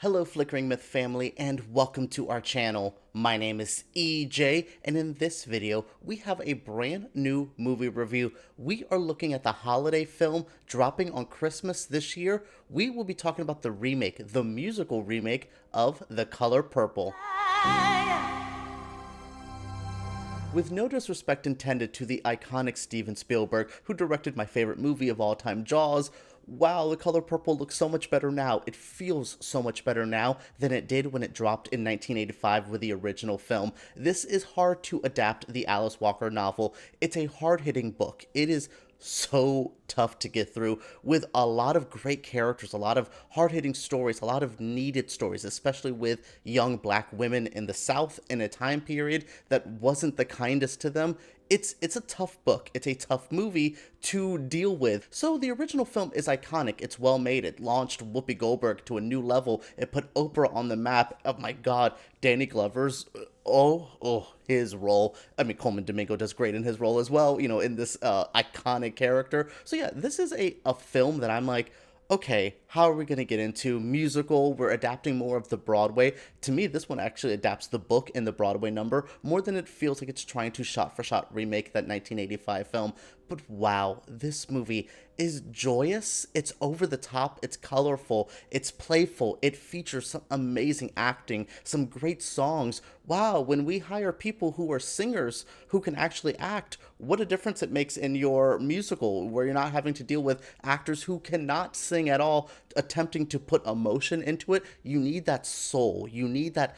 Hello, Flickering Myth family, and welcome to our channel. My name is EJ, and in this video, we have a brand new movie review. We are looking at the holiday film dropping on Christmas this year. We will be talking about the remake, the musical remake of The Color Purple. With no disrespect intended to the iconic Steven Spielberg, who directed my favorite movie of all time, Jaws, wow, The Color Purple looks so much better now. It feels so much better now than it did when it dropped in 1985 with the original film. This is hard to adapt the Alice Walker novel. It's a hard-hitting book. It is so tough to get through with a lot of great characters, a lot of hard-hitting stories, a lot of needed stories, especially with young black women in the South in a time period that wasn't the kindest to them. It's a tough book. It's a tough movie to deal with. So the original film is iconic. It's well made. It launched Whoopi Goldberg to a new level. It put Oprah on the map. Oh my God, Danny Glover's his role. I mean, Colman Domingo does great in his role as well, you know, in this iconic character. So yeah, this is a film that I'm like, okay, how are we going to get into musical? We're adapting more of the Broadway. To me, this one actually adapts the book in the Broadway number more than it feels like it's trying to shot-for-shot remake that 1985 film. But wow, this movie is joyous, it's over the top, it's colorful, it's playful, it features some amazing acting, some great songs. Wow, when we hire people who are singers who can actually act, what a difference it makes in your musical, where you're not having to deal with actors who cannot sing at all, attempting to put emotion into it. You need that soul, you need that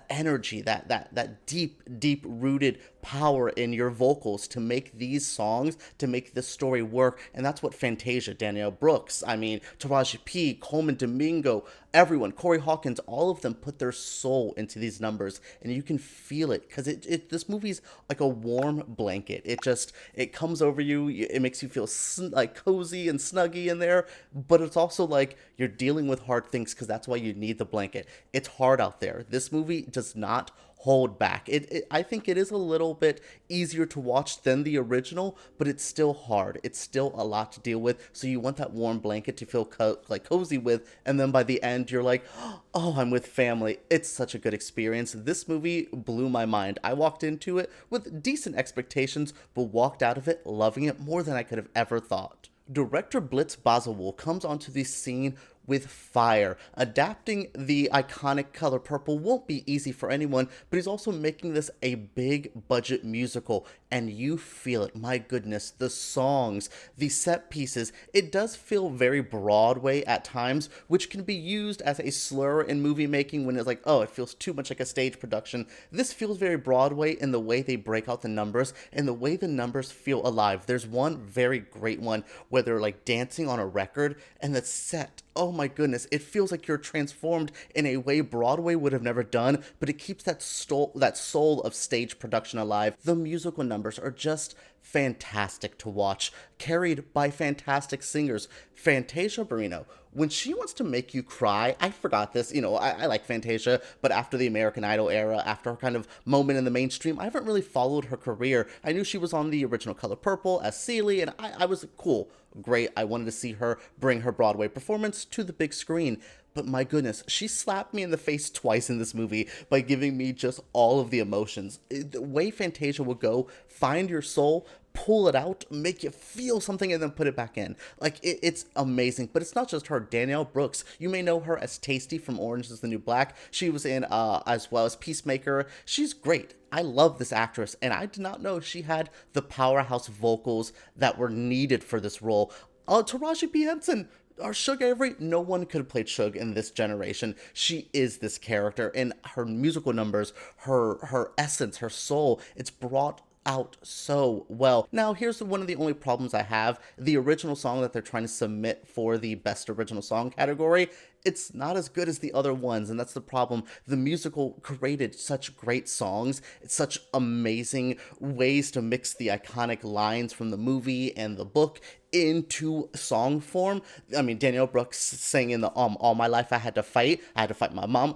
energy, that deep rooted power in your vocals to make these songs, to make this story work. And that's what Fantasia, Danielle Brooks, I mean, Taraji P, Colman Domingo, everyone, Corey Hawkins, all of them put their soul into these numbers, and you can feel it because this movie's like a warm blanket. It comes over you. It makes you feel like cozy and snuggy in there, but it's also like you're dealing with hard things because that's why you need the blanket. It's hard out there. This movie does not hold back. I think it is a little bit easier to watch than the original, but it's still hard. It's still a lot to deal with. So you want that warm blanket to feel cozy with, and then by the end you're like, oh, I'm with family. It's such a good experience. This movie blew my mind. I walked into it with decent expectations, but walked out of it loving it more than I could have ever thought. Director Blitz Bazawule comes onto the scene with fire. Adapting the iconic Color Purple won't be easy for anyone, but he's also making this a big budget musical, and you feel it. My goodness, the songs, the set pieces, it does feel very Broadway at times, which can be used as a slur in movie making when it's like, oh, it feels too much like a stage production. This feels very Broadway in the way they break out the numbers and the way the numbers feel alive. There's one very great one where they're like dancing on a record, and the set, oh my goodness, it feels like you're transformed in a way Broadway would have never done, but it keeps that soul of stage production alive. The musical numbers are just fantastic to watch, carried by fantastic singers. Fantasia Barrino, when she wants to make you cry, I forgot this, you know, I like Fantasia, but after the American Idol era, after her kind of moment in the mainstream, I haven't really followed her career. I knew she was on the original Color Purple as Celie, and I was cool, great. I wanted to see her bring her Broadway performance to the big screen. But my goodness, she slapped me in the face twice in this movie by giving me just all of the emotions. The way Fantasia will go, find your soul, pull it out, make you feel something, and then put it back in. Like, it's amazing. But it's not just her. Danielle Brooks, you may know her as Tasty from Orange is the New Black. She was in, as well as Peacemaker. She's great. I love this actress, and I did not know she had the powerhouse vocals that were needed for this role. Taraji P. Henson, or Shug Avery, no one could have played Shug in this generation. She is this character, and her musical numbers, her essence, her soul, it's brought out so well. Now, here's one of the only problems I have. The original song that they're trying to submit for the Best Original Song category, it's not as good as the other ones, and that's the problem. The musical created such great songs. It's such amazing ways to mix the iconic lines from the movie and the book into song form. I mean, Danielle Brooks sang in the All My Life I Had to Fight My Mom.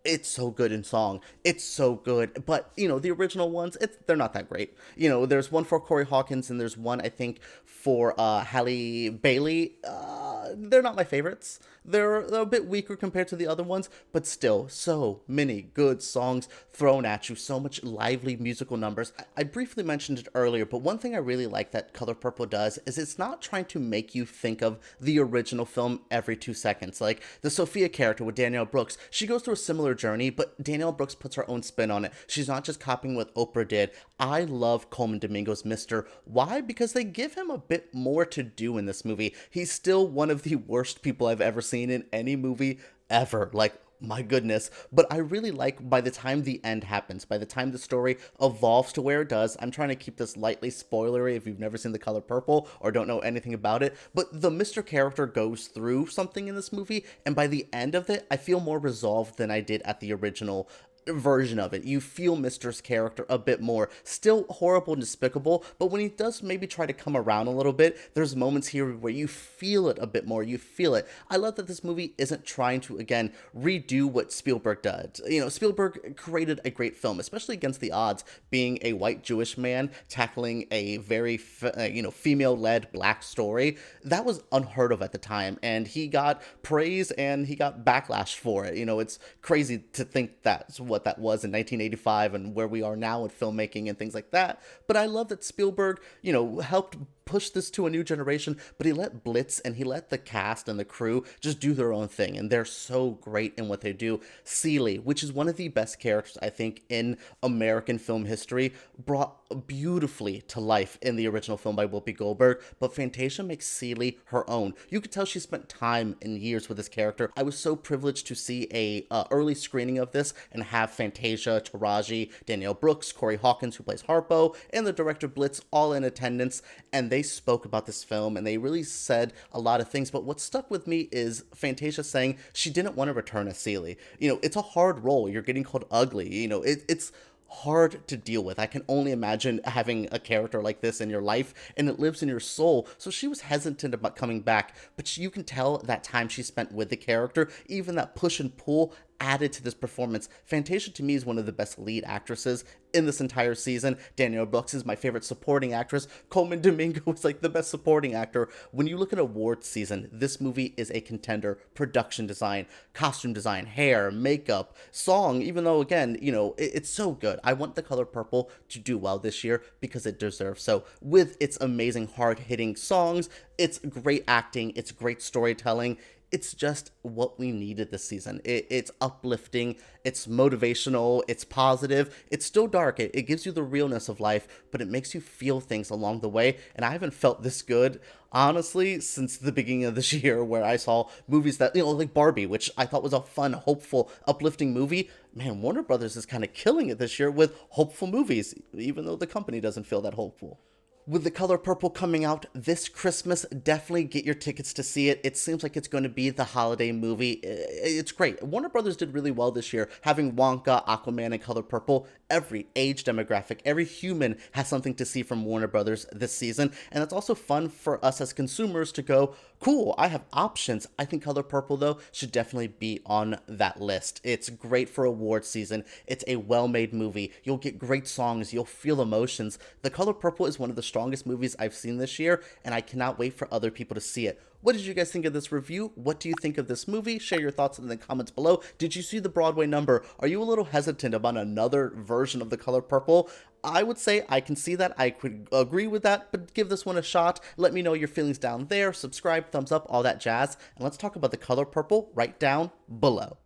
It's so good in song. It's so good. But, you know, the original ones, they're not that great. You know, there's one for Corey Hawkins, and there's one, I think, for Halle Bailey. they're not my favorites. They're a bit weaker compared to the other ones, but still, so many good songs thrown at you, so much lively musical numbers. I briefly mentioned it earlier, but one thing I really like that Color Purple does is it's not trying to make you think of the original film every 2 seconds. Like the Sophia character with Danielle Brooks, she goes through a similar journey, but Danielle Brooks puts her own spin on it. She's not just copying what Oprah did. I love Colman Domingo's Mr. Why? Because they give him a bit more to do in this movie. He's still one of the worst people I've ever seen in any movie ever. Like, my goodness. But I really like by the time the end happens, by the time the story evolves to where it does, I'm trying to keep this lightly spoilery if you've never seen The Color Purple or don't know anything about it, but the Mr. character goes through something in this movie, and by the end of it, I feel more resolved than I did at the original version of it. You feel Mr.'s character a bit more. Still horrible and despicable, but when he does maybe try to come around a little bit, there's moments here where you feel it a bit more. You feel it. I love that this movie isn't trying to, again, redo what Spielberg did. You know, Spielberg created a great film, especially against the odds, being a white Jewish man tackling a very, female-led black story. That was unheard of at the time, and he got praise and he got backlash for it. You know, it's crazy to think that's what that was in 1985 and where we are now with filmmaking and things like that. But I love that Spielberg, helped push this to a new generation, but he let Blitz and he let the cast and the crew just do their own thing, and they're so great in what they do. Celie, which is one of the best characters I think in American film history, brought beautifully to life in the original film by Whoopi Goldberg, but Fantasia makes Celie her own. You could tell she spent time and years with this character. I was so privileged to see a early screening of this and have Fantasia, Taraji, Danielle Brooks, Corey Hawkins, who plays Harpo, and the director Blitz all in attendance, and they spoke about this film and they really said a lot of things. But what stuck with me is Fantasia saying she didn't want to return as Celie. It's a hard role. You're getting called ugly. It's hard to deal with. I can only imagine having a character like this in your life, and it lives in your soul. So she was hesitant about coming back, but you can tell that time she spent with the character, even that push and pull, added to this performance. Fantasia to me is one of the best lead actresses in this entire season. Danielle Brooks is my favorite supporting actress. Colman Domingo is like the best supporting actor. When you look at awards season, this movie is a contender. Production design, costume design, hair, makeup, song, even though again, it's so good. I want The Color Purple to do well this year because it deserves so. With its amazing hard-hitting songs, it's great acting, it's great storytelling, it's just what we needed this season. It's uplifting, it's motivational, it's positive, it's still dark, it gives you the realness of life, but it makes you feel things along the way, and I haven't felt this good, honestly, since the beginning of this year, where I saw movies that, like Barbie, which I thought was a fun, hopeful, uplifting movie. Man, Warner Brothers is kind of killing it this year with hopeful movies, even though the company doesn't feel that hopeful. With The Color Purple coming out this Christmas, definitely get your tickets to see it. It seems like it's going to be the holiday movie. It's great. Warner Brothers did really well this year, having Wonka, Aquaman, and Color Purple. Every age demographic, every human has something to see from Warner Brothers this season, and it's also fun for us as consumers to go, cool, I have options. I think Color Purple, though, should definitely be on that list. It's great for awards season. It's a well-made movie. You'll get great songs. You'll feel emotions. The Color Purple is one of the strongest movies I've seen this year, and I cannot wait for other people to see it. What did you guys think of this review? What do you think of this movie? Share your thoughts in the comments below. Did you see the Broadway number? Are you a little hesitant about another version of The Color Purple? I would say I can see that. I could agree with that, but give this one a shot. Let me know your feelings down there. Subscribe, thumbs up, all that jazz. And let's talk about The Color Purple right down below.